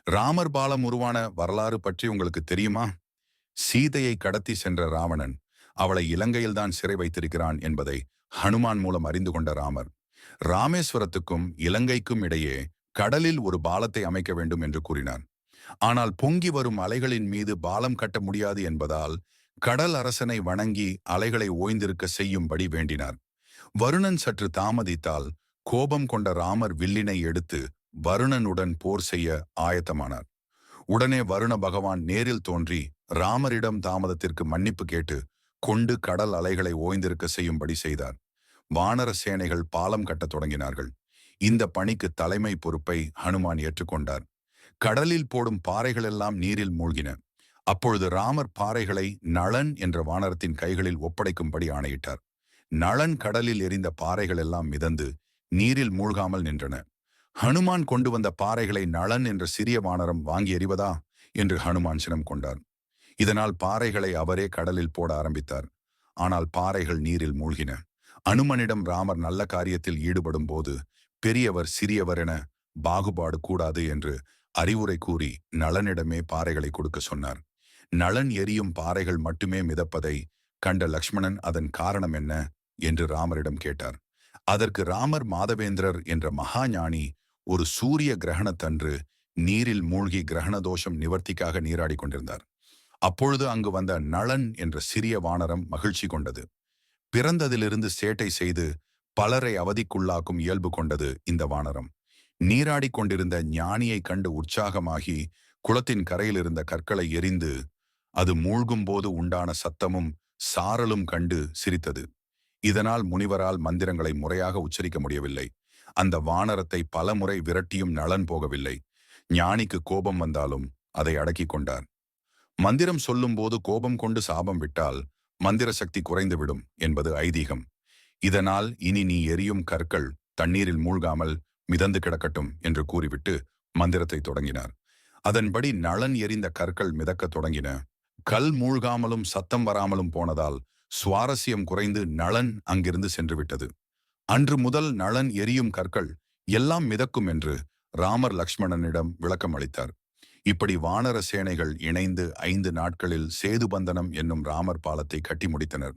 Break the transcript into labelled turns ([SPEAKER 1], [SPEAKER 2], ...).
[SPEAKER 1] ராமர் பாலம் உருவான வரலாறு பற்றி உங்களுக்கு தெரியுமா? சீதையை கடத்தி சென்ற ராவணன் அவளை இலங்கையில்தான் சிறை வைத்திருக்கிறான் என்பதை ஹனுமான் மூலம் அறிந்து கொண்ட ராமர், ராமேஸ்வரத்துக்கும் இலங்கைக்கும் இடையே கடலில் ஒரு பாலத்தை அமைக்க வேண்டும் என்று கூறினார். ஆனால் பொங்கி வரும் அலைகளின் மீது பாலம் கட்ட முடியாது என்பதால் கடல் அரசனை வணங்கி அலைகளை ஓய்ந்திருக்க செய்யும்படி வேண்டினார். வருணன் சற்று தாமதித்தால் கோபம் கொண்ட ராமர் வில்லினை எடுத்து வருணனுடன் போர் செய்ய ஆயத்தமானார். உடனே வருண பகவான் நேரில் தோன்றி ராமரிடம் தாமதத்திற்கு மன்னிப்பு கேட்டு கொண்டு கடல் அலைகளை ஓய்ந்திருக்க செய்யும்படி செய்தார். வானர சேனைகள் பாலம் கட்டத் தொடங்கினார்கள். இந்த பணிக்கு தலைமை பொறுப்பை ஹனுமான் ஏற்றுக்கொண்டார். கடலில் போடும் பாறைகளெல்லாம் நீரில் மூழ்கின. அப்பொழுது ராமர் பாறைகளை நளன் என்ற வானரத்தின் கைகளில் ஒப்படைக்கும்படி ஆணையிட்டார். நளன் கடலில் எரிந்த பாறைகள் எல்லாம் மிதந்து நீரில் மூழ்காமல் நின்றன. ஹனுமான் கொண்டு வந்த பாறைகளை நளன் என்ற சிறிய வானரம் வாங்கி எறிவதா என்று ஹனுமான் சினம் கொண்டார். இதனால் பாறைகளை அவரே கடலில் போட ஆரம்பித்தார். ஆனால் பாறைகள் நீரில் மூழ்கின. அனுமனிடம் ராமர் நல்ல காரியத்தில் ஈடுபடும் போது பெரியவர் சிறியவர் என பாகுபாடு கூடாது என்று அறிவுரை கூறி நளனிடமே பாறைகளை கொடுக்க சொன்னார். நளன் எரியும் பாறைகள் மட்டுமே மிதப்பதை கண்ட லக்ஷ்மணன் அதன் காரணம் என்ன என்று ராமரிடம் கேட்டார். அதற்கு ராமர் மாதவேந்திரர் என்ற மகாஞானி ஒரு சூரிய கிரகணத்தன்று நீரில் மூழ்கி கிரகண தோஷம் நிவர்த்திக்காக நீராடி கொண்டிருந்தார். அப்பொழுது அங்கு வந்த நளன் என்ற சிறிய வானரம் மகிழ்ச்சி கொண்டது. பிறந்ததிலிருந்து சேட்டை செய்து பலரை அவதிக்குள்ளாக்கும் இயல்பு கொண்டது இந்த வானரம். நீராடி கொண்டிருந்த ஞானியை கண்டு உற்சாகமாகி குளத்தின் கரையில் இருந்த கற்களை எறிந்து அது மூழ்கும் போது உண்டான சத்தமும் சாரலும் கண்டு சிரித்தது. இதனால் முனிவரால் மந்திரங்களை முறையாக உச்சரிக்க முடியவில்லை. அந்த வானரத்தை பல முறை விரட்டியும் நளன் போகவில்லை. ஞானிக்கு கோபம் வந்தாலும் அதை அடக்கிக் கொண்டார். மந்திரம் சொல்லும் போது கோபம் கொண்டு சாபம் விட்டால் மந்திர சக்தி குறைந்துவிடும் என்பது ஐதீகம். இதனால் இனி நீ எரியும் கற்கள் தண்ணீரில் மூழ்காமல் மிதந்து கிடக்கட்டும் என்று கூறிவிட்டு மந்திரத்தை தொடங்கினார். அதன்படி நளன் எரிந்த கற்கள் மிதக்கத் தொடங்கின. கல் மூழ்காமலும் சத்தம் வராமலும் போனதால் சுவாரஸ்யம் குறைந்து நளன் அங்கிருந்து சென்று விட்டது. அன்று முதல் நளன் எரியும் கற்கள் எல்லாம் மிதக்கும் என்று ராமர் லக்ஷ்மணனிடம் விளக்கம் அளித்தார். இப்படி வானர சேனைகள் இணைந்து 5 நாட்களில் சேதுபந்தனம் என்னும் ராமர் பாலத்தை கட்டி முடித்தனர்.